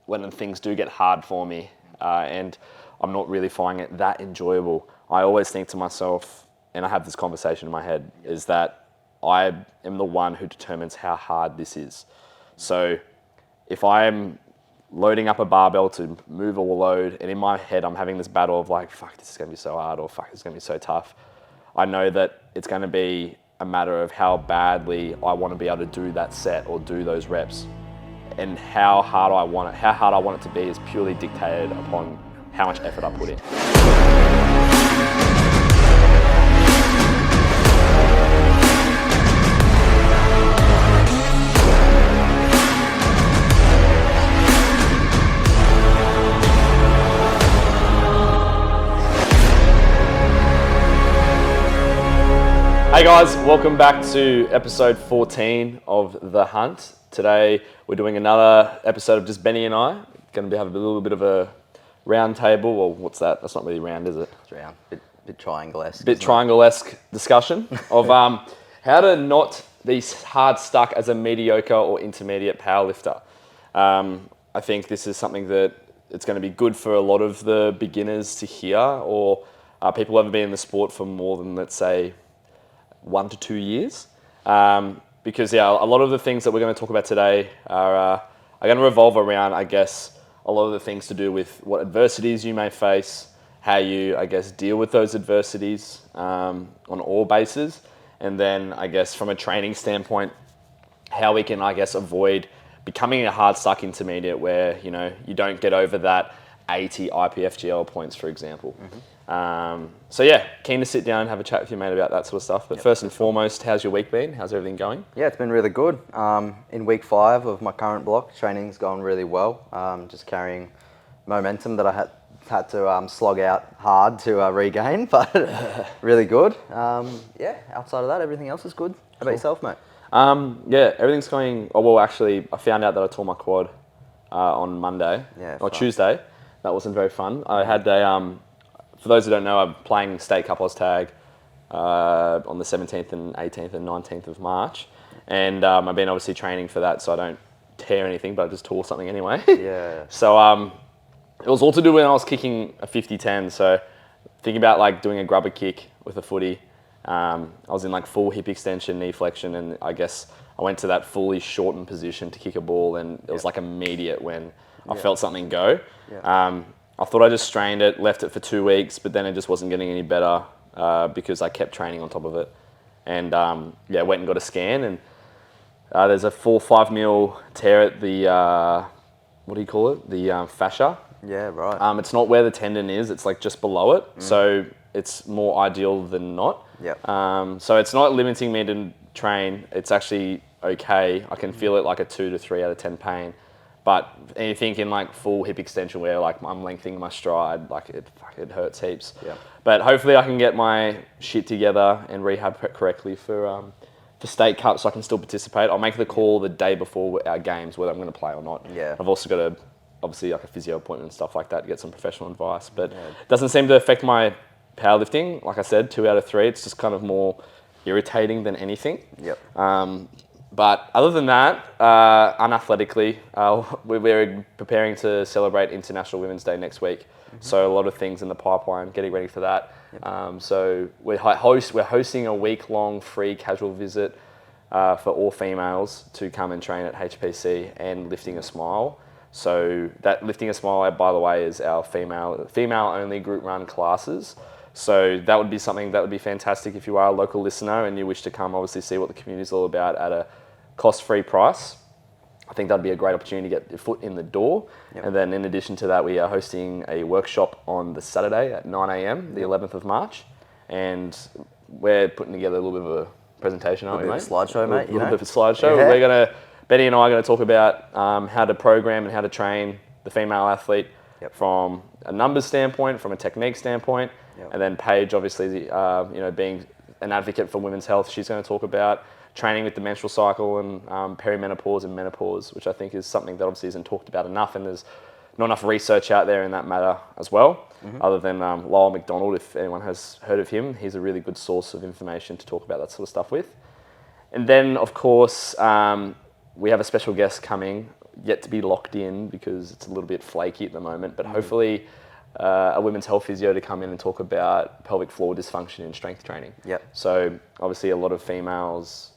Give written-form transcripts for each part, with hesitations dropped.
when things do get hard for me and I'm not really finding it that enjoyable, I always think to myself, and I have this conversation in my head, is that I am the one who determines how hard this is. So if I'm loading up a barbell to move a load, and in my head I'm having this battle of like, fuck, this is going to be so hard, or fuck, this is going to be so tough, I know that it's going to be a matter of how badly I want to be able to do that set or do those reps. And how hard I want it to be is purely dictated upon how much effort I put in. Hey guys, welcome back to episode 14 of The Hunt. Today we're doing another episode of just Benny and I. Going to have a little bit of a round table. Well, what's that? That's not really round, is it? It's round. Bit triangle-esque. Bit triangle-esque discussion of how to not be hard stuck as a mediocre or intermediate powerlifter. I think this is something that it's going to be good for a lot of the beginners to hear, or people who haven't been in the sport for more than, let's say, 1 to 2 years. Because a lot of the things that we're going to talk about today are going to revolve around, I guess, a lot of the things to do with what adversities you may face, how you, I guess, deal with those adversities on all bases, and then, I guess, from a training standpoint, how we can, I guess, avoid becoming a hard stuck intermediate where, you know, you don't get over that 80 IPFGL points, for example. So yeah, keen to sit down and have a chat with you, mate, about that sort of stuff. But first and foremost, how's your week been? How's everything going? Yeah, it's been really good. In week 5 of my current block, training's gone really well. Just carrying momentum that I had to slog out hard to regain, but really good. Yeah, outside of that, everything else is good. How about yourself, mate? Yeah, everything's going. Oh, well, actually, I found out that I tore my quad on Monday or Tuesday. That wasn't very fun. I had a. For those who don't know, I'm playing state couples tag on the 17th and 18th and 19th of March. And I've been obviously training for that so I don't tear anything, but I just tore something anyway. Yeah. So it was all to do when I was kicking a 50-10. So thinking about like doing a grubber kick with a footy. I was in like full hip extension, knee flexion, and I guess I went to that fully shortened position to kick a ball, and it was like immediate when I felt something go. Yeah. I thought I just strained it, left it for 2 weeks, but then it just wasn't getting any better because I kept training on top of it. And went and got a scan, and there's a 4-5 mil tear at the, what do you call it? The fascia. Yeah, right. It's not where the tendon is, it's like just below it. So it's more ideal than not. Yep. So it's not limiting me to train, it's actually okay. I can feel it like a 2 to 3 out of 10 pain. But anything in like full hip extension where like I'm lengthening my stride, like it hurts heaps. Yeah. But hopefully I can get my shit together and rehab correctly for state cup so I can still participate. I'll make the call the day before our games whether I'm going to play or not. Yeah. I've also got obviously like a physio appointment and stuff like that to get some professional advice. But it doesn't seem to affect my powerlifting. Like I said, 2 out of 3. It's just kind of more irritating than anything. Yep. But other than that, unathletically, we're preparing to celebrate International Women's Day next week. So a lot of things in the pipeline, getting ready for that. Yep. So we're hosting a week-long free casual visit for all females to come and train at HPC and Lifting a Smile. So that Lifting a Smile, by the way, is our female-only group-run classes. So that would be something that would be fantastic if you are a local listener and you wish to come obviously see what the community is all about at a cost-free price. I think that'd be a great opportunity to get your foot in the door. Yep. And then in addition to that, we are hosting a workshop on the Saturday at 9 a.m, the 11th of March. And we're putting together a little bit of a presentation, aren't we, mate? A slideshow, mate. A little bit of a slideshow. Yeah. Betty and I are going to talk about how to program and how to train the female athlete from a numbers standpoint, from a technique standpoint. Yep. And then Paige, obviously, being an advocate for women's health, she's going to talk about training with the menstrual cycle and perimenopause and menopause, which I think is something that obviously isn't talked about enough, and there's not enough research out there in that matter as well. Other than Lyle McDonald, if anyone has heard of him, he's a really good source of information to talk about that sort of stuff with. And then, of course, we have a special guest coming. yet to be locked in because it's a little bit flaky at the moment. But hopefully, a women's health physio to come in and talk about pelvic floor dysfunction in strength training. Yep. So obviously, a lot of females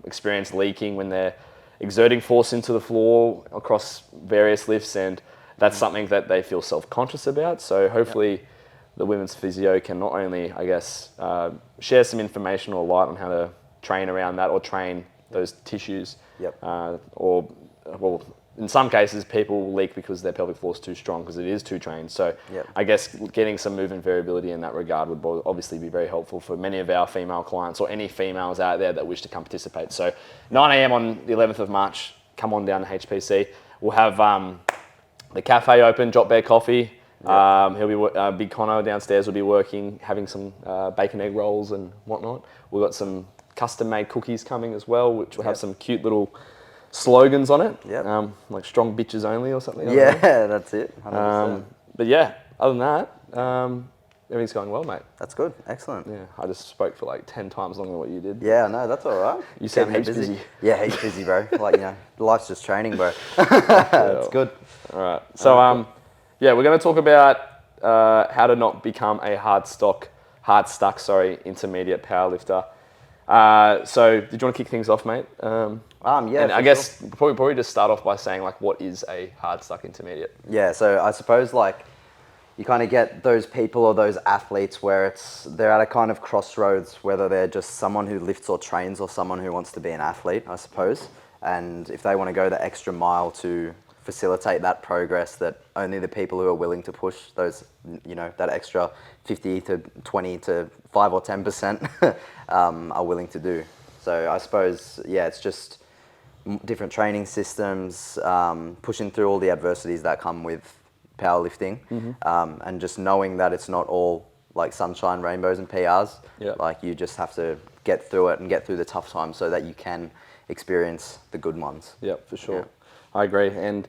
experience leaking when they're exerting force into the floor across various lifts, and that's something that they feel self-conscious about. So hopefully the women's physio can not only, I guess, share some information or light on how to train around that or train those tissues. Or, well, in some cases, people will leak because their pelvic floor is too strong because it is too trained. So I guess getting some movement variability in that regard would obviously be very helpful for many of our female clients or any females out there that wish to come participate. So 9 a.m. on the 11th of March, come on down to HPC. We'll have the cafe open, Drop Bear Coffee. He'll be Big Connor downstairs will be working, having some bacon egg rolls and whatnot. We've got some custom-made cookies coming as well, which will have some cute little slogans on it, like strong bitches only or something. Yeah, that's it. 100%. But yeah, other than that, everything's going well, mate. That's good. Excellent. Yeah, I just spoke for like 10 times longer than what you did. Yeah, no, that's all right. You sound heaps busy. Yeah, heaps busy, bro. Like, life's just training, bro. That's good. All right. So, yeah, we're going to talk about how to not become a hard stuck, intermediate powerlifter. So, did you want to kick things off, mate? Yeah. And I guess probably just start off by saying, like, what is a hard stuck intermediate? Yeah, so I suppose, like, you kind of get those people or those athletes where they're at a kind of crossroads, whether they're just someone who lifts or trains or someone who wants to be an athlete, I suppose. And if they want to go the extra mile to facilitate that progress that only the people who are willing to push those, that extra 50 to 20 to 5 or 10% are willing to do. So I suppose, yeah, it's just different training systems, pushing through all the adversities that come with powerlifting, and just knowing that it's not all like sunshine, rainbows and PRs. Like you just have to get through it and get through the tough times so that you can experience the good ones. Yeah, for sure. I agree. And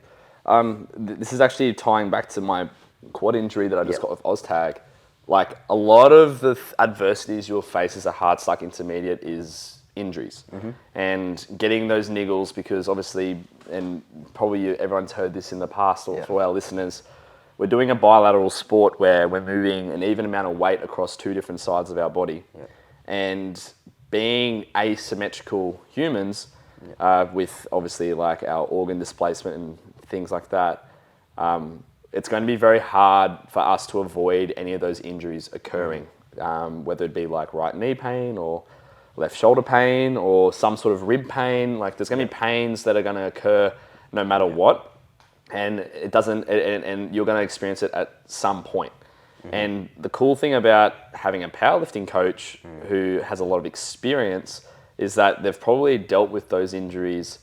this is actually tying back to my quad injury that I just got with OzTag. Like a lot of the adversities you'll face as a hard stuck intermediate is injuries and getting those niggles, because obviously, and probably everyone's heard this in the past, or for our listeners, we're doing a bilateral sport where we're moving an even amount of weight across two different sides of our body. And being asymmetrical humans, with obviously like our organ displacement and things like that, it's going to be very hard for us to avoid any of those injuries occurring, whether it be like right knee pain or left shoulder pain or some sort of rib pain. Like there's going to be pains that are going to occur no matter what, and it doesn't, and you're going to experience it at some point. And the cool thing about having a powerlifting coach who has a lot of experience is that they've probably dealt with those injuries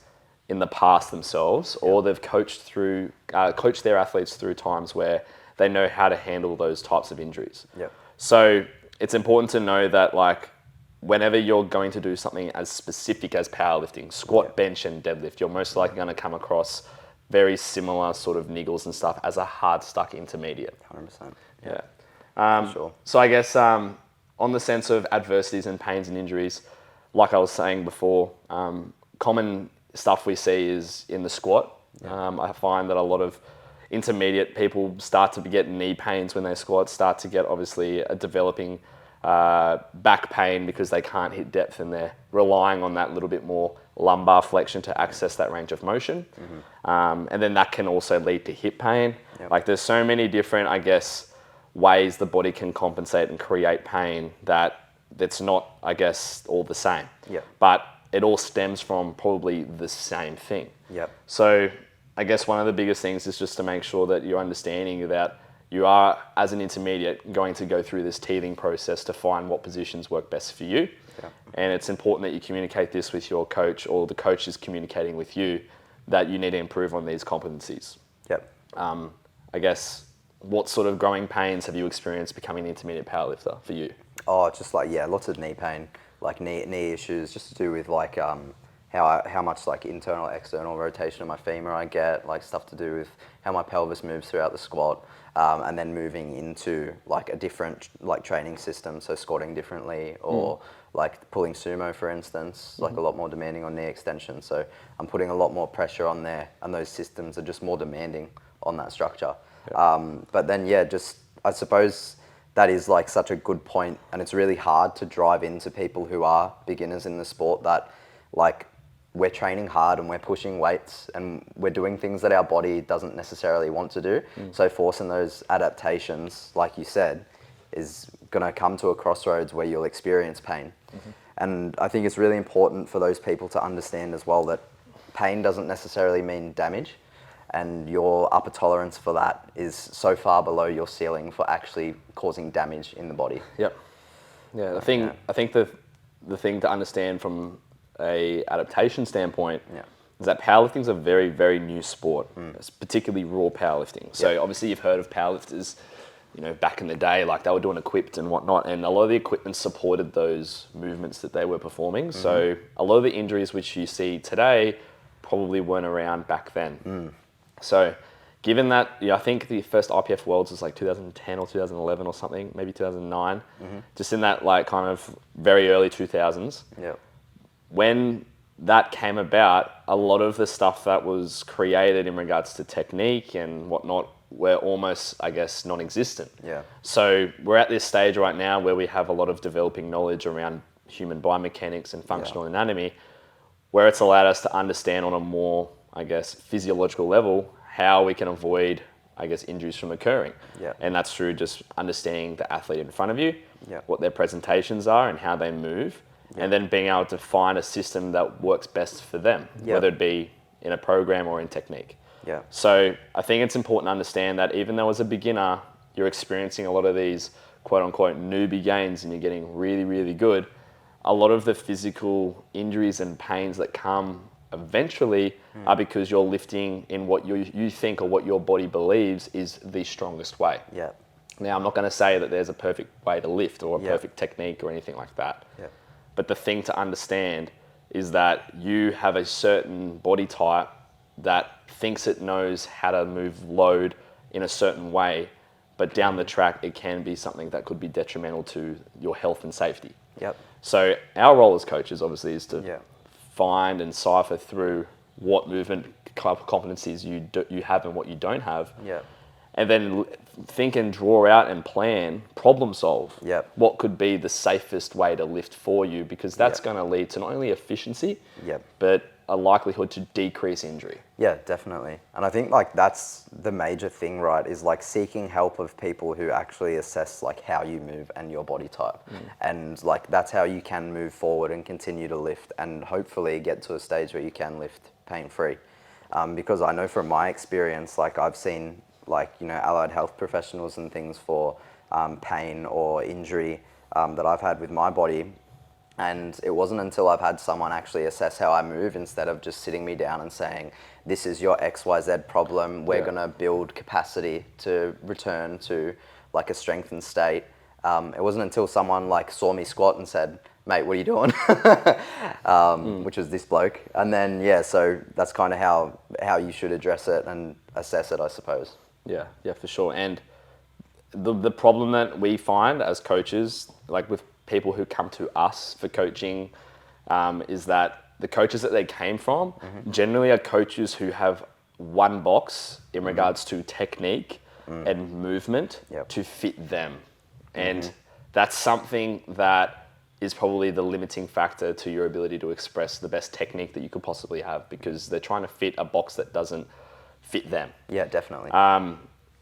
in the past themselves, or they've coached their athletes through times where they know how to handle those types of injuries. So it's important to know that, like, whenever you're going to do something as specific as powerlifting, squat, bench, and deadlift, you're most likely going to come across very similar sort of niggles and stuff as a hard stuck intermediate. 100%. Sure. So I guess on the sense of adversities and pains and injuries, like I was saying before, common stuff we see is in the squat. I find that a lot of intermediate people start to get knee pains when they squat, start to get obviously a developing back pain because they can't hit depth and they're relying on that little bit more lumbar flexion to access that range of motion. And then that can also lead to hip pain. Like there's so many different, I guess, ways the body can compensate and create pain that it's not, I guess, all the same. But it all stems from probably the same thing. So I guess one of the biggest things is just to make sure that you're understanding that you are, as an intermediate, going to go through this teething process to find what positions work best for you. And it's important that you communicate this with your coach, or the coach is communicating with you that you need to improve on these competencies. I guess, what sort of growing pains have you experienced becoming an intermediate powerlifter for you? Oh, just like, lots of knee pain, like knee issues, just to do with like how much like internal, external rotation of my femur I get, like stuff to do with how my pelvis moves throughout the squat, and then moving into like a different like training system, so squatting differently or like pulling sumo, for instance, like a lot more demanding on knee extension. So I'm putting a lot more pressure on there, and those systems are just more demanding on that structure. But then, yeah, just I suppose that is like such a good point, and it's really hard to drive into people who are beginners in the sport that like we're training hard and we're pushing weights and we're doing things that our body doesn't necessarily want to do. So forcing those adaptations, like you said, is going to come to a crossroads where you'll experience pain. And I think it's really important for those people to understand as well that pain doesn't necessarily mean damage, and your upper tolerance for that is so far below your ceiling for actually causing damage in the body. Yep. Yeah, I think the thing to understand from a adaptation standpoint is that powerlifting is a very, very new sport. It's particularly raw powerlifting. So obviously you've heard of powerlifters, back in the day, like they were doing equipped and whatnot, and a lot of the equipment supported those movements that they were performing. So a lot of the injuries which you see today probably weren't around back then. So given that, I think the first IPF Worlds was like 2010 or 2011 or something, maybe 2009, just in that like kind of very early 2000s. When that came about, a lot of the stuff that was created in regards to technique and whatnot were almost, I guess, non-existent. So we're at this stage right now where we have a lot of developing knowledge around human biomechanics and functional anatomy, where it's allowed us to understand on a more, I guess, physiological level how we can avoid, I guess, injuries from occurring. And that's through just understanding the athlete in front of you, what their presentations are and how they move, and then being able to find a system that works best for them, whether it be in a program or in technique. So I think it's important to understand that even though as a beginner, you're experiencing a lot of these quote unquote newbie gains and you're getting really, really good, a lot of the physical injuries and pains that come eventually are because you're lifting in what you think or what your body believes is the strongest way. Now, I'm not going to say that there's a perfect way to lift or a perfect technique or anything like that. But the thing to understand is that you have a certain body type that thinks it knows how to move load in a certain way, but down the track, it can be something that could be detrimental to your health and safety. So our role as coaches, obviously, is to find and cipher through what movement competencies you have and what you don't have. And then think and draw out and plan, problem solve what could be the safest way to lift for you, because that's going to lead to not only efficiency, but a likelihood to decrease injury. Yeah, definitely. And I think like that's the major thing, right, is like seeking help of people who actually assess like how you move and your body type. And like that's how you can move forward and continue to lift and hopefully get to a stage where you can lift pain-free. Because I know from my experience, like I've seen like, allied health professionals and things for pain or injury that I've had with my body. And it wasn't until I've had someone actually assess how I move instead of just sitting me down and saying, this is your XYZ problem, we're going to build capacity to return to like a strengthened state. It wasn't until someone like saw me squat and said, mate, what are you doing? Which was this bloke. And then, so that's kind of how you should address it and assess it, I suppose. Yeah, for sure. And the problem that we find as coaches, like with people who come to us for coaching, is that the coaches that they came from generally are coaches who have one box in regards to technique and movement to fit them. And that's something that is probably the limiting factor to your ability to express the best technique that you could possibly have, because they're trying to fit a box that doesn't fit them. Yeah, definitely.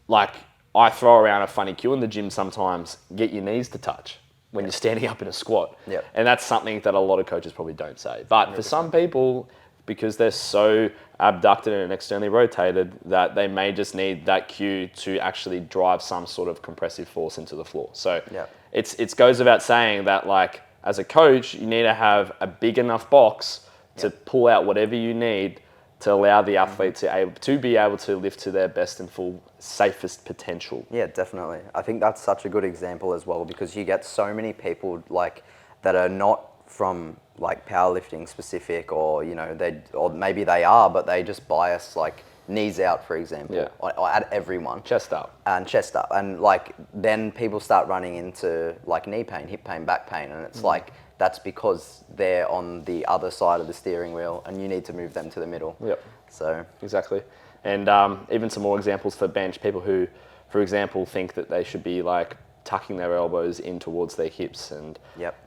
Like I throw around a funny cue in the gym sometimes, get your knees to touch when you're standing up in a squat. And that's something that a lot of coaches probably don't say. But 100%. For some people, because they're so abducted and externally rotated, that they may just need that cue to actually drive some sort of compressive force into the floor. So it goes without saying that like as a coach, you need to have a big enough box to pull out whatever you need to allow the athlete to be able to lift to their best and full, safest potential. Yeah, definitely. I think that's such a good example as well, because you get so many people like that are not from like powerlifting specific, or or maybe they are, but they just bias like knees out, for example, or at everyone. Chest up. And chest up. And like then people start running into like knee pain, hip pain, back pain, and it's like that's because they're on the other side of the steering wheel and you need to move them to the middle. Yep. So exactly. And even some more examples for bench, people who, for example, think that they should be like tucking their elbows in towards their hips, and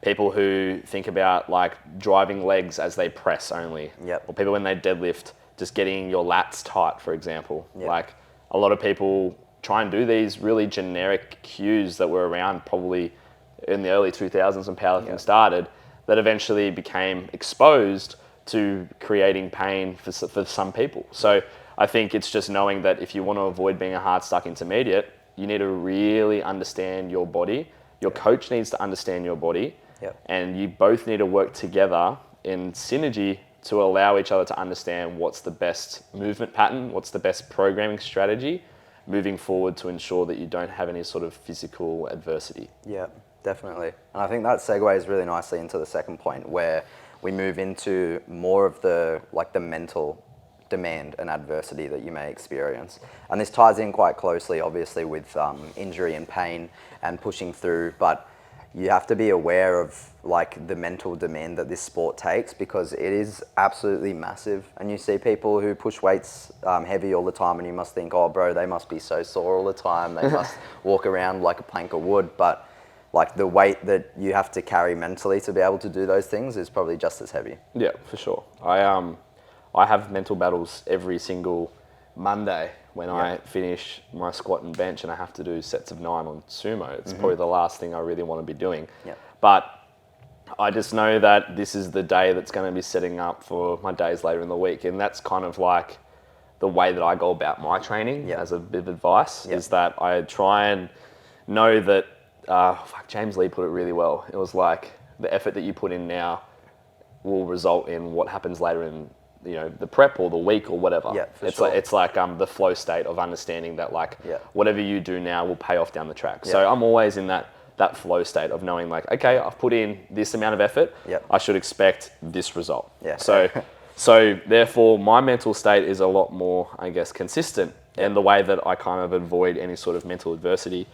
people who think about like driving legs as they press only, or people when they deadlift, just getting your lats tight, for example. Like a lot of people try and do these really generic cues that were around probably in the early 2000s when powerlifting started, that eventually became exposed to creating pain for some people. So I think it's just knowing that if you want to avoid being a hard stuck intermediate, you need to really understand your body. Your coach needs to understand your body, and you both need to work together in synergy to allow each other to understand what's the best movement pattern, what's the best programming strategy moving forward to ensure that you don't have any sort of physical adversity. Yeah, definitely. And I think that segues really nicely into the second point, where we move into more of the mental demand and adversity that you may experience. And this ties in quite closely, obviously, with injury and pain and pushing through, but you have to be aware of like the mental demand that this sport takes, because it is absolutely massive. And you see people who push weights heavy all the time, and you must think, oh bro, they must be so sore all the time. They must walk around like a plank of wood. But like the weight that you have to carry mentally to be able to do those things is probably just as heavy. Yeah, for sure. I have mental battles every single Monday when I finish my squat and bench and I have to do sets of 9 on sumo. It's probably the last thing I really want to be doing. But I just know that this is the day that's going to be setting up for my days later in the week. And that's kind of like the way that I go about my training as a bit of advice, is that I try and know that, James Lee put it really well. It was like the effort that you put in now will result in what happens later in the prep or the week or whatever. It's like the flow state of understanding that whatever you do now will pay off down the track. So I'm always in that flow state of knowing like, okay, I've put in this amount of effort, I should expect this result. So therefore my mental state is a lot more, I guess, consistent. And the way that I kind of avoid any sort of mental adversity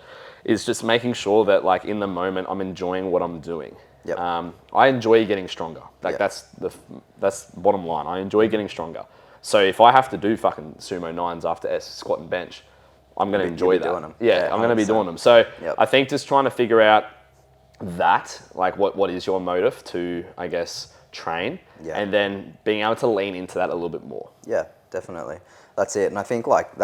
is just making sure that like in the moment I'm enjoying what I'm doing. I enjoy getting stronger. That's bottom line. I enjoy getting stronger. So if I have to do fucking sumo 9s after squat and bench, I'm going to enjoy that. Doing them. I'm going to be doing them. So I think just trying to figure out that, like what is your motive to, I guess, train, and then being able to lean into that a little bit more. Yeah, definitely. That's it. And I think and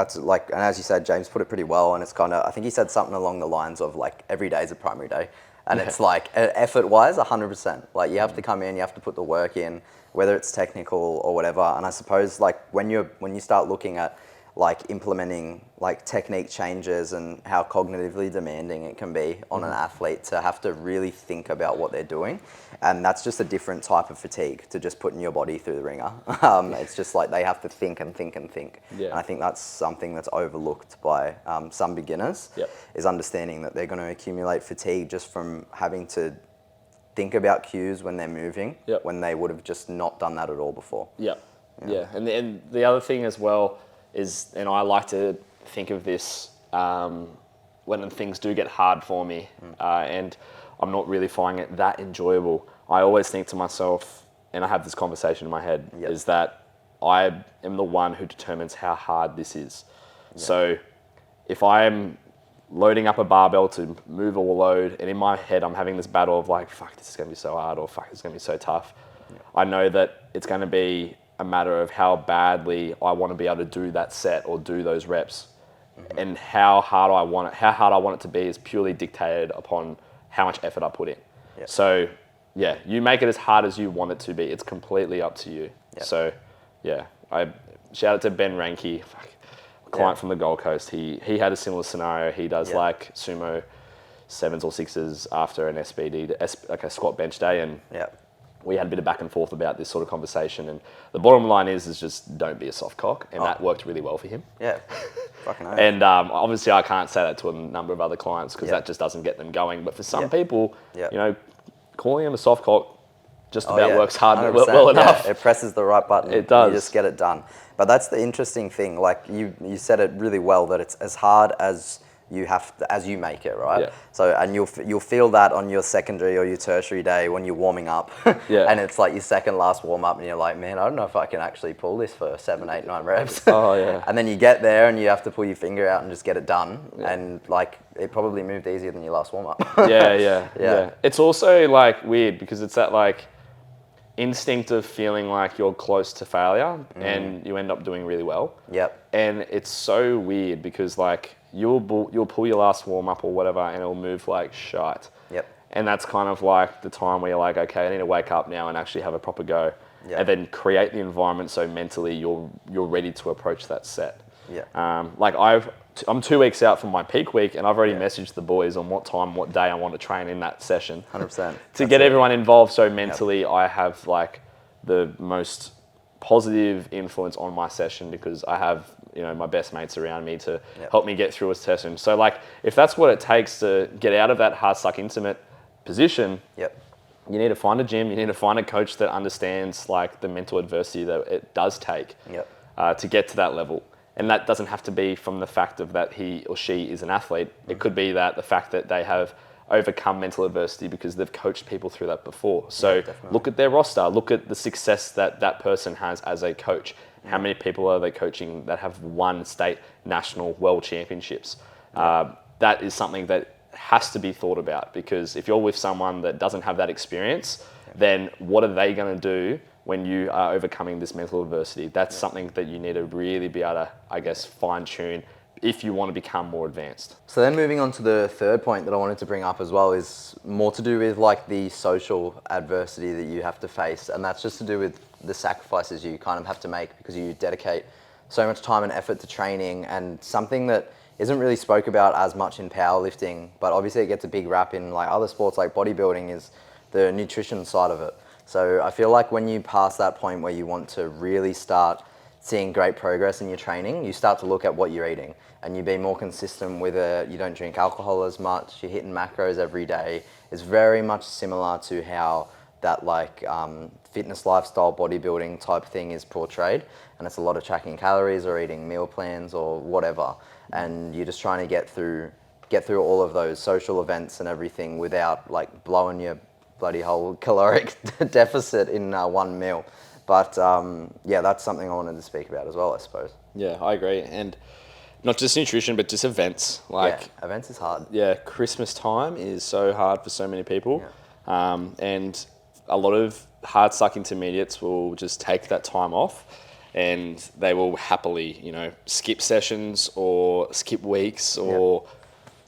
as you said, James put it pretty well, and it's kind of, I think he said something along the lines of like every day is a primary day. And it's like effort-wise, 100%. Like you have to come in, you have to put the work in, whether it's technical or whatever. And I suppose like when you start looking at like implementing like technique changes and how cognitively demanding it can be on an athlete to have to really think about what they're doing, and that's just a different type of fatigue to just putting your body through the ringer. It's just like they have to think and think and think. And I think that's something that's overlooked by some beginners, is understanding that they're going to accumulate fatigue just from having to think about cues when they're moving, when they would have just not done that at all before. And the other thing as well is, and I like to think of this when things do get hard for me and I'm not really finding it that enjoyable, I always think to myself, and I have this conversation in my head, is that I am the one who determines how hard this is. So if I'm loading up a barbell to move a load, and in my head I'm having this battle of like, fuck, this is going to be so hard, or fuck, this is going to be so tough, I know that it's going to be a matter of how badly I want to be able to do that set or do those reps, and how hard I want it to be is purely dictated upon how much effort I put in. So you make it as hard as you want it to be. It's completely up to you. So I shout out to Ben Ranke, a client from the Gold Coast. He had a similar scenario. He does like sumo 7s or 6s after an SBD, like a squat bench day, and we had a bit of back and forth about this sort of conversation, and the bottom line is just don't be a soft cock, and that worked really well for him. Fucking hell. And obviously I can't say that to a number of other clients because that just doesn't get them going. But for some people, calling him a soft cock just Oh, about yeah, works hard 100%. well enough. Yeah, it presses the right button. It does. You just get it done. But that's the interesting thing. Like you said it really well, that it's as hard as as you make it, right? Yeah. So, and you'll feel that on your secondary or your tertiary day when you're warming up. Yeah. And it's like your second last warm up, and you're like, man, I don't know if I can actually pull this for 7, 8, 9 reps. Oh, yeah. And then you get there and you have to pull your finger out and just get it done. Yeah. And like it probably moved easier than your last warm up. Yeah. It's also like weird because it's that like instinct of feeling like you're close to failure and you end up doing really well. Yep. And it's so weird because like you'll pull your last warm up or whatever and it'll move like shite. Yep. And that's kind of like the time where you're like, okay, I need to wake up now and actually have a proper go. Yep. And then create the environment so mentally you're ready to approach that set. Yeah. Like I'm 2 weeks out from my peak week and I've already messaged the boys on what time, what day I want to train in that session. 100%. To get everyone involved so mentally I have like the most positive influence on my session because I have, you know, my best mates around me to help me get through a session. So like if that's what it takes to get out of that hard suck intimate position, you need to find a gym, you need to find a coach that understands like the mental adversity that it does take to get to that level. And that doesn't have to be from the fact of that he or she is an athlete. It could be that the fact that they have overcome mental adversity because they've coached people through that before. So look at their roster, look at the success that that person has as a coach. How many people are they coaching that have won state, national, world championships? That is something that has to be thought about because if you're with someone that doesn't have that experience, then what are they going to do when you are overcoming this mental adversity? That's something that you need to really be able to, I guess, fine tune if you want to become more advanced. So then moving on to the third point that I wanted to bring up as well is more to do with like the social adversity that you have to face. And that's just to do with the sacrifices you kind of have to make because you dedicate so much time and effort to training, and something that isn't really spoke about as much in powerlifting, but obviously it gets a big rap in like other sports like bodybuilding, is the nutrition side of it. So I feel like when you pass that point where you want to really start seeing great progress in your training, you start to look at what you're eating and you be more consistent with it. You don't drink alcohol as much, you're hitting macros every day. It's very much similar to how that like fitness lifestyle bodybuilding type thing is portrayed, and it's a lot of tracking calories or eating meal plans or whatever, and you're just trying to get through all of those social events and everything without like blowing your bloody whole caloric deficit in one meal. But yeah, that's something I wanted to speak about as well, I suppose. Yeah, I agree. And not just nutrition, but just events. Like events is hard. Yeah, Christmas time is so hard for so many people. And a lot of hard suck intermediates will just take that time off and they will happily, you know, skip sessions or skip weeks or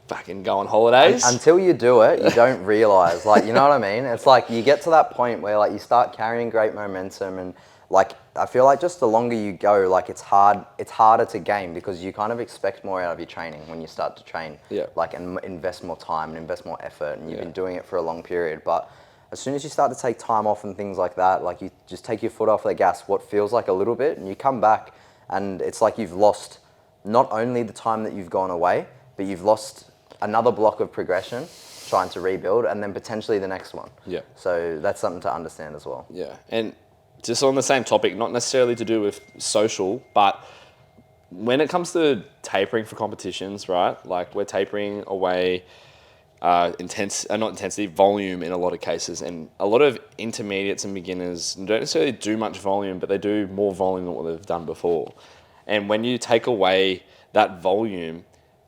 fucking go on holidays. Until you do it, you don't realize, like, you know what I mean? It's like you get to that point where like you start carrying great momentum, and like I feel like just the longer you go, like it's harder to gain because you kind of expect more out of your training when you start to train. Like, and invest more time and invest more effort, and you've been doing it for a long period. But as soon as you start to take time off and things like that, like you just take your foot off the gas, what feels like a little bit, and you come back and it's like you've lost not only the time that you've gone away, but you've lost another block of progression trying to rebuild, and then potentially the next one. So that's something to understand as well. And just on the same topic, not necessarily to do with social, but when it comes to tapering for competitions, right? Like we're tapering away not intensity, volume in a lot of cases, and a lot of intermediates and beginners don't necessarily do much volume, but they do more volume than what they've done before. And when you take away that volume,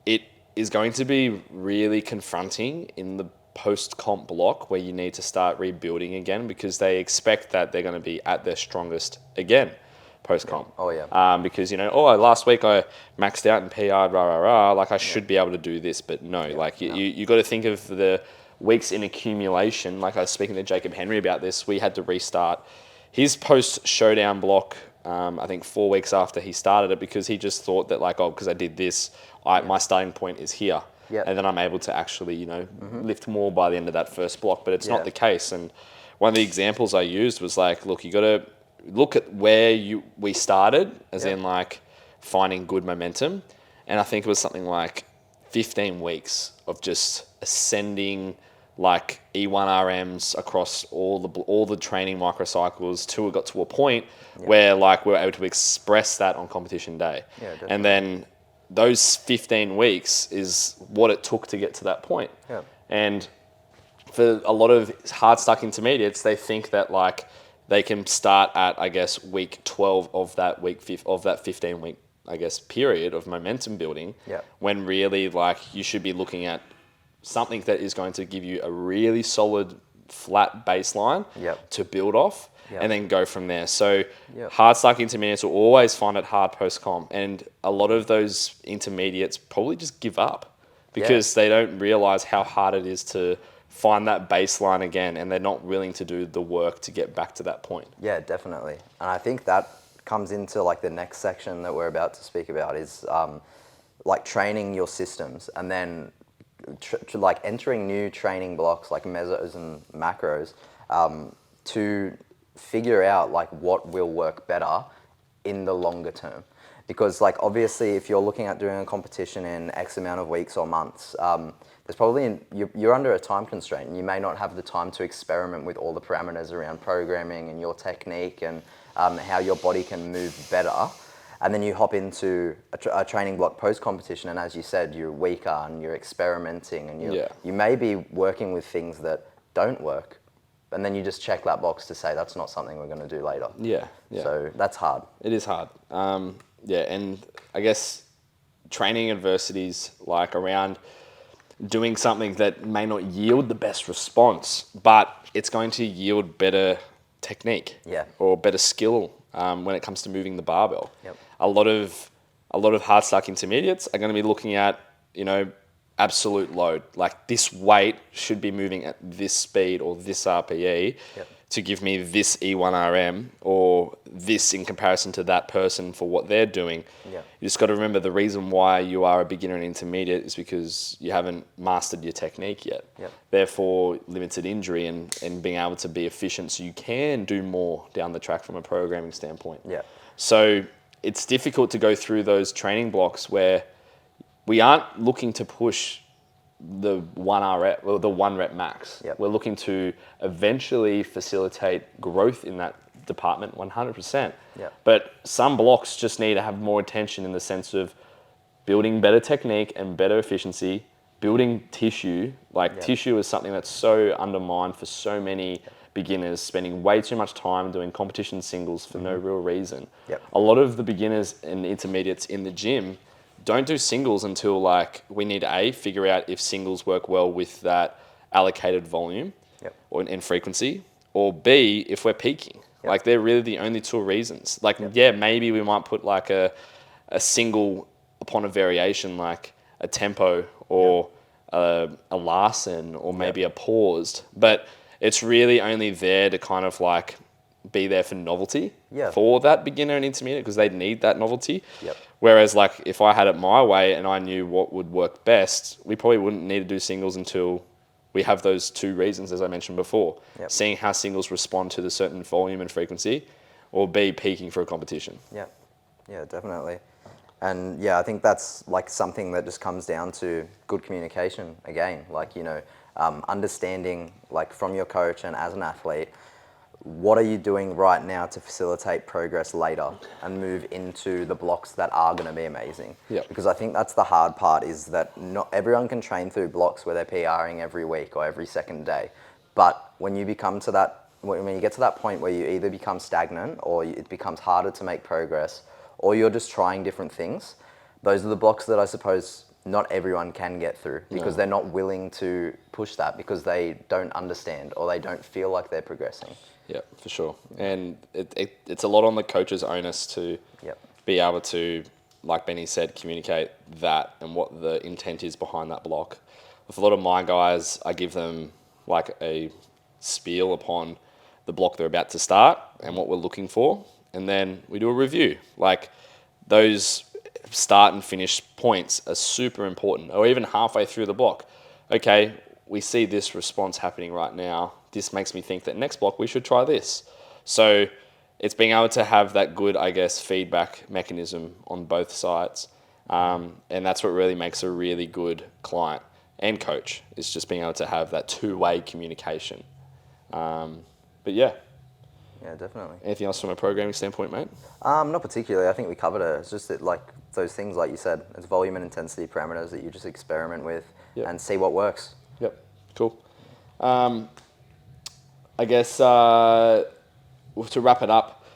it is going to be really confronting in the post-comp block where you need to start rebuilding again because they expect that they're going to be at their strongest again post-comp. Because, you know, last week I maxed out and PR'd, like I should be able to do this, but no, you got to think of the weeks in accumulation. Like I was speaking to Jacob Henry about this, we had to restart his post-showdown block, I think 4 weeks after he started it, because he just thought that like, because I did this, my starting point is here. And then I'm able to actually, you know, lift more by the end of that first block, but it's not the case. And one of the examples I used was like, look, you got to look at where we started, as in like finding good momentum. And I think it was something like 15 weeks of just ascending like E1RMs across all the training microcycles till it got to a point where like we were able to express that on competition day. Yeah, definitely. And then those 15 weeks is what it took to get to that point. Yeah. And for a lot of hard stuck intermediates, they think that like they can start at, I guess, week 12 of that 15 week, I guess, period of momentum building. Yeah. When really like you should be looking at something that is going to give you a really solid flat baseline to build off and then go from there. So hard stuck intermediates will always find it hard post comp, and a lot of those intermediates probably just give up because they don't realize how hard it is to find that baseline again, and they're not willing to do the work to get back to that point. Yeah, definitely. And I think that comes into like the next section that we're about to speak about is like training your systems, and then like entering new training blocks like mesos and macros to figure out like what will work better in the longer term. Because like obviously if you're looking at doing a competition in X amount of weeks or months, there's probably, you're under a time constraint, and you may not have the time to experiment with all the parameters around programming and your technique and how your body can move better. And then you hop into a training block post-competition, and as you said, you're weaker and you're experimenting, and you may be working with things that don't work, and then you just check that box to say that's not something we're going to do later. Yeah. So that's hard. It is hard. And I guess training adversities like around doing something that may not yield the best response, but it's going to yield better technique or better skill when it comes to moving the barbell. A lot of hard stuck intermediates are going to be looking at, absolute load. Like this weight should be moving at this speed or this RPE to give me this E1RM or this in comparison to that person for what they're doing. You just got to remember the reason why you are a beginner and intermediate is because you haven't mastered your technique yet. Therefore, limited injury and being able to be efficient so you can do more down the track from a programming standpoint. So it's difficult to go through those training blocks where we aren't looking to push the 1 rep or the 1 rep max. We're looking to eventually facilitate growth in that department 100%. But some blocks just need to have more attention in the sense of building better technique and better efficiency, building tissue. Like tissue is something that's so undermined for so many beginners, spending way too much time doing competition singles for no real reason. A lot of the beginners and intermediates in the gym don't do singles until like we need to figure out if singles work well with that allocated volume or in frequency, or B, if we're peaking. Like they're really the only two reasons. Like maybe we might put like a single upon a variation, like a tempo or a Larsen or maybe a paused, but it's really only there to kind of like be there for novelty for that beginner and intermediate because they need that novelty. Whereas like if I had it my way and I knew what would work best, we probably wouldn't need to do singles until we have those two reasons, as I mentioned before. Seeing how singles respond to the certain volume and frequency, or B, peaking for a competition. Yeah, definitely. And I think that's like something that just comes down to good communication again, like, understanding like from your coach and as an athlete, what are you doing right now to facilitate progress later and move into the blocks that are going to be amazing? Because I think that's the hard part, is that not everyone can train through blocks where they're PRing every week or every second day. But when you get to that point where you either become stagnant or it becomes harder to make progress, or you're just trying different things, those are the blocks that I suppose not everyone can get through because they're not willing to push that because they don't understand or they don't feel like they're progressing. Yeah, for sure. And it's a lot on the coach's onus to be able to, like Benny said, communicate that and what the intent is behind that block. With a lot of my guys, I give them like a spiel upon the block they're about to start and what we're looking for. And then we do a review. Like those start and finish points are super important, or even halfway through the block. Okay, we see this response happening right now. This makes me think that next block we should try this. So it's being able to have that good, I guess, feedback mechanism on both sides. And that's what really makes a really good client. and coach. It's just being able to have that two-way communication. But yeah. Yeah, definitely. Anything else from a programming standpoint, mate? Not particularly. I think we covered it. It's just that, like, those things, like you said, it's volume and intensity parameters that you just experiment with and see what works. Yep. Cool. I guess to wrap it up,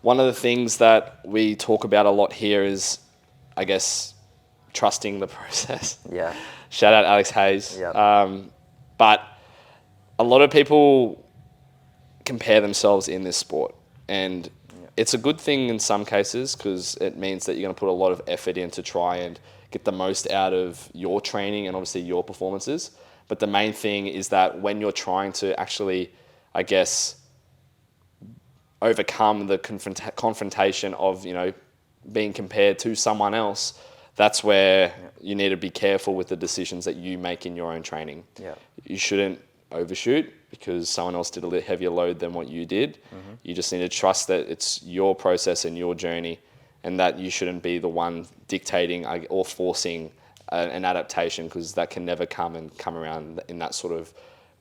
one of the things that we talk about a lot here is, I guess, trusting the process. Yeah. Shout out Alex Hayes. Yeah. But a lot of people compare themselves in this sport, and it's a good thing in some cases because it means that you're going to put a lot of effort in to try and get the most out of your training and obviously your performances. But the main thing is that when you're trying to actually, I guess, overcome the confrontation of, being compared to someone else, that's where you need to be careful with the decisions that you make in your own training. Yeah. You shouldn't overshoot because someone else did a heavier load than what you did. Mm-hmm. You just need to trust that it's your process and your journey, and that you shouldn't be the one dictating or forcing an adaptation, because that can never come around in that sort of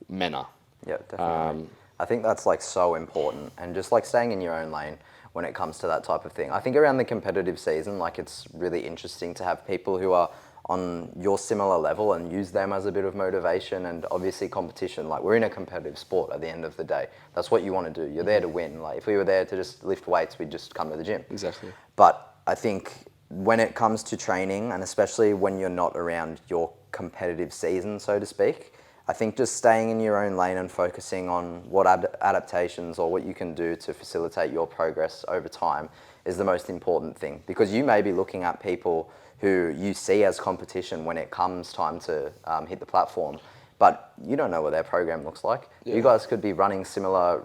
manner. Yeah, definitely. I think that's like so important, and just like staying in your own lane when it comes to that type of thing. I think around the competitive season, like, it's really interesting to have people who are on your similar level and use them as a bit of motivation. And obviously competition, like, we're in a competitive sport at the end of the day. That's what you want to do. You're there to win. Like, if we were there to just lift weights, we'd just come to the gym. Exactly. But I think when it comes to training, and especially when you're not around your competitive season, so to speak, I think just staying in your own lane and focusing on what adaptations or what you can do to facilitate your progress over time is the most important thing. Because you may be looking at people who you see as competition when it comes time to hit the platform, but you don't know what their program looks like. Yeah. You guys could be running similar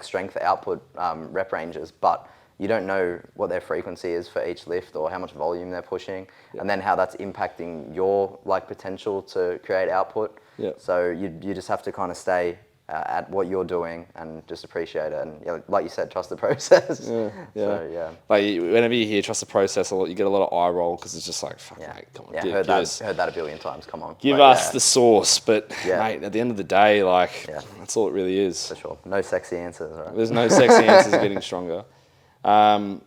strength output rep ranges, but you don't know what their frequency is for each lift or how much volume they're pushing, and then how that's impacting your potential to create output. Yeah. So you just have to kind of stay at what you're doing and just appreciate it. And like you said, trust the process. Yeah. So, yeah. Like, whenever you hear trust the process, you get a lot of eye roll because it's just like, fuck, mate, come on. Yeah, heard that a billion times. Come on. Give us the sauce. But, mate, at the end of the day, that's all it really is. For sure. No sexy answers, right? There's no sexy answers getting stronger. And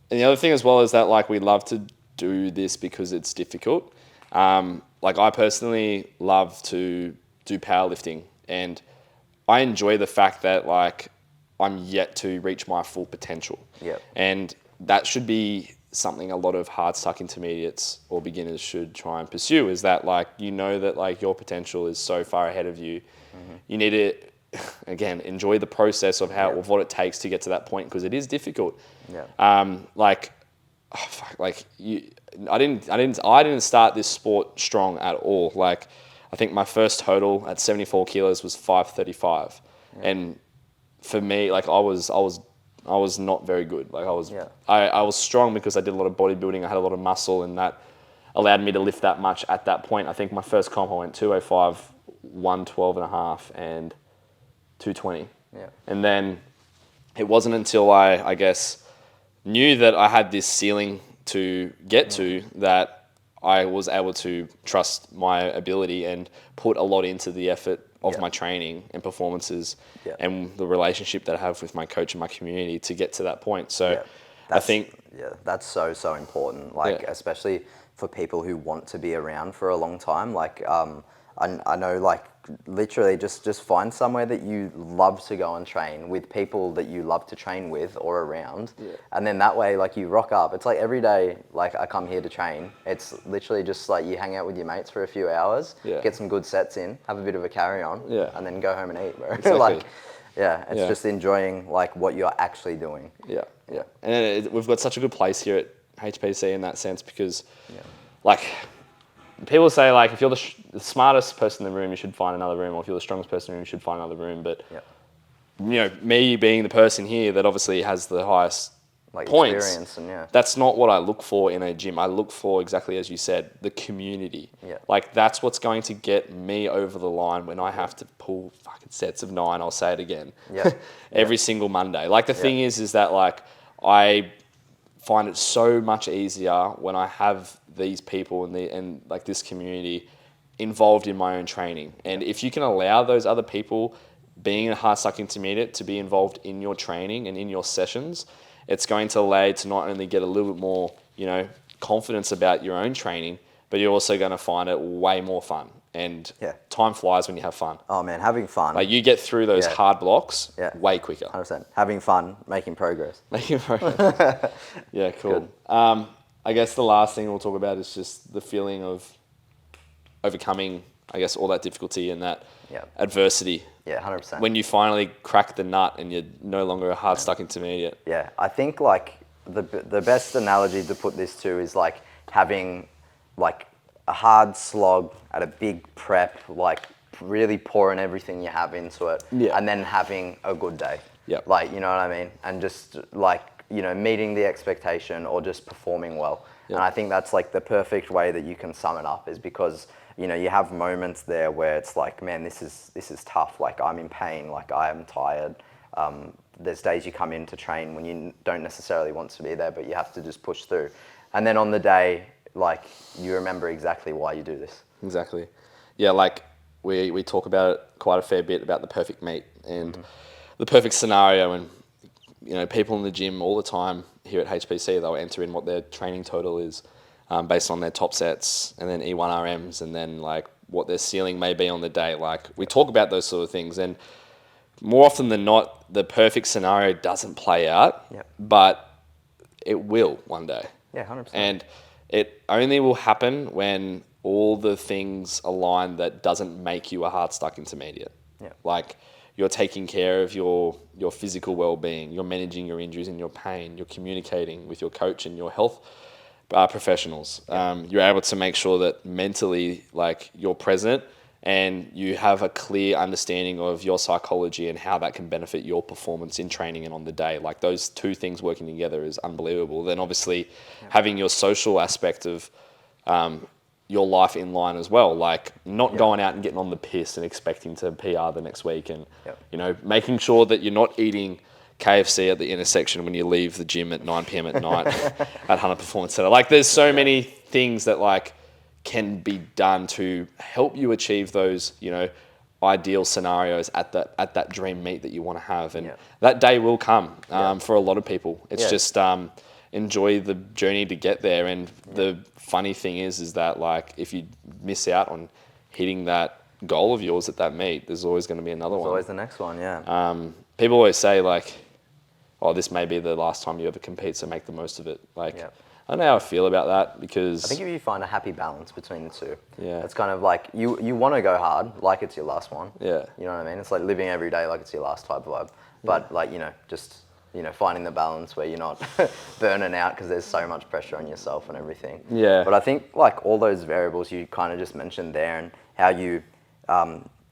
the other thing as well is that, we love to do this because it's difficult. I personally love to do powerlifting, and I enjoy the fact that I'm yet to reach my full potential. Yep. And that should be something a lot of hard stuck intermediates or beginners should try and pursue, is that that your potential is so far ahead of you. Mm-hmm. You need to, again, enjoy the process of of what it takes to get to that point, because it is difficult. Yeah. I didn't start this sport strong at all. I think my first total at 74 kilos was 535, and for me, I was not very good. I was strong because I did a lot of bodybuilding. I had a lot of muscle, and that allowed me to lift that much at that point. I think my first comp I went 205, 112 and a half, and 220. Yeah. And then it wasn't until I guess knew that I had this ceiling to get to that I was able to trust my ability and put a lot into the effort of my training and performances and the relationship that I have with my coach and my community to get to that point. So I think... Yeah, that's so important, especially for people who want to be around for a long time. I know, literally just find somewhere that you love to go and train with people that you love to train with or around. Yeah. And then that way, you rock up. It's every day, I come here to train. It's literally just you hang out with your mates for a few hours, get some good sets in, have a bit of a carry on, and then go home and eat, bro. Exactly. It's just enjoying what you're actually doing. Yeah. Yeah. And we've got such a good place here at HPC in that sense, because people say, if you're the smartest person in the room, you should find another room, or if you're the strongest person in the room, you should find another room. But, me being the person here that obviously has the highest points, experience, and that's not what I look for in a gym. I look for, exactly as you said, the community. Yeah. That's what's going to get me over the line when I have to pull fucking sets of 9, I'll say it again, every single Monday. The thing is that, I find it so much easier when I have these people and like this community involved in my own training. And if you can allow those other people being a hard stuck intermediate to be involved in your training and in your sessions, it's going to allow you to not only get a little bit more, confidence about your own training, but you're also going to find it way more fun. And time flies when you have fun. Oh man, having fun. Like you get through those hard blocks way quicker. 100%. Having fun, making progress. Making progress. Yeah, cool. I guess the last thing we'll talk about is just the feeling of overcoming, I guess, all that difficulty and that adversity. Yeah, 100%. When you finally crack the nut and you're no longer a hard stuck intermediate. Yeah, I think like the best analogy to put this to is like having like a hard slog at a big prep, like really pouring everything you have into it, and then having a good day. Yeah. Like, you know what I mean? And just like, meeting the expectation or just performing well. And I think that's like the perfect way that you can sum it up, is because you have moments there where it's like, man, this is tough. Like I'm in pain. Like I am tired. There's days you come in to train when you don't necessarily want to be there, but you have to just push through. And then on the day, like you remember exactly why you do this. Exactly. Yeah, like we talk about it quite a fair bit about the perfect meet and the perfect scenario, and people in the gym all the time here at HPC, they'll enter in what their training total is. Based on their top sets and then E1RMs and then like what their ceiling may be on the day. Like we talk about those sort of things, and more often than not, the perfect scenario doesn't play out, but it will one day. Yeah, 100%. And it only will happen when all the things align that doesn't make you a hard stuck intermediate. Yeah. Like you're taking care of your physical well-being, you're managing your injuries and your pain, you're communicating with your coach and your health professionals. You're able to make sure that mentally, like you're present and you have a clear understanding of your psychology and how that can benefit your performance in training and on the day. Like those two things working together is unbelievable. Then obviously having your social aspect of your life in line as well, like not going out and getting on the piss and expecting to PR the next week, and making sure that you're not eating KFC at the intersection when you leave the gym at 9 p.m. at night at Hunter Performance Center. Like there's so many things that like can be done to help you achieve those, ideal scenarios at that dream meet that you want to have. And that day will come for a lot of people. It's just enjoy the journey to get there. And the funny thing is that like if you miss out on hitting that goal of yours at that meet, there's always going to be another one. There's always the next one, People always say like, oh, this may be the last time you ever compete, so make the most of it. Like, I don't know how I feel about that, because I think if you find a happy balance between the two, it's kind of like you want to go hard like it's your last one. Yeah. You know what I mean? It's like living every day like it's your last type of vibe. But like, just, finding the balance where you're not burning out because there's so much pressure on yourself and everything. Yeah. But I think like all those variables you kind of just mentioned there, and how you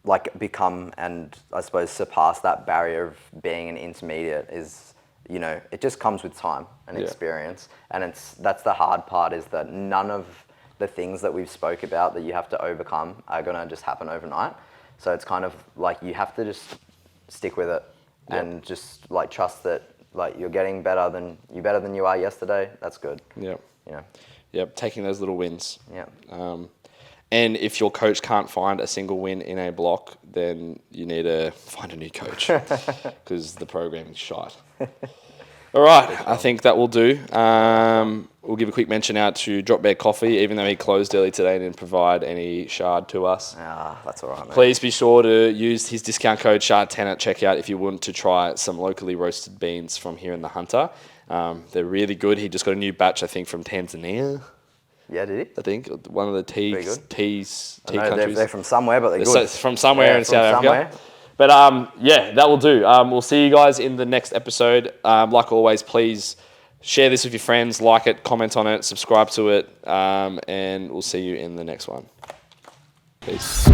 like become and I suppose surpass that barrier of being an intermediate is, it just comes with time and experience. And that's the hard part, is that none of the things that we've spoke about that you have to overcome are going to just happen overnight. So it's kind of like you have to just stick with it and just like trust that like you're getting better than you are yesterday. That's good. Taking those little wins. And if your coach can't find a single win in a block, then you need to find a new coach, because the program is shite. All right, I think that will do. We'll give a quick mention out to Drop Bear Coffee, even though he closed early today and didn't provide any shard to us. That's all right, mate. Please be sure to use his discount code SHARD10 at checkout if you want to try some locally roasted beans from here in the Hunter. They're really good. He just got a new batch, I think, from Tanzania. Yeah, did he? I think one of the tea countries. They're from somewhere, but they're good. So from somewhere in South Africa. But that will do. We'll see you guys in the next episode. Like always, please share this with your friends, like it, comment on it, subscribe to it, and we'll see you in the next one. Peace.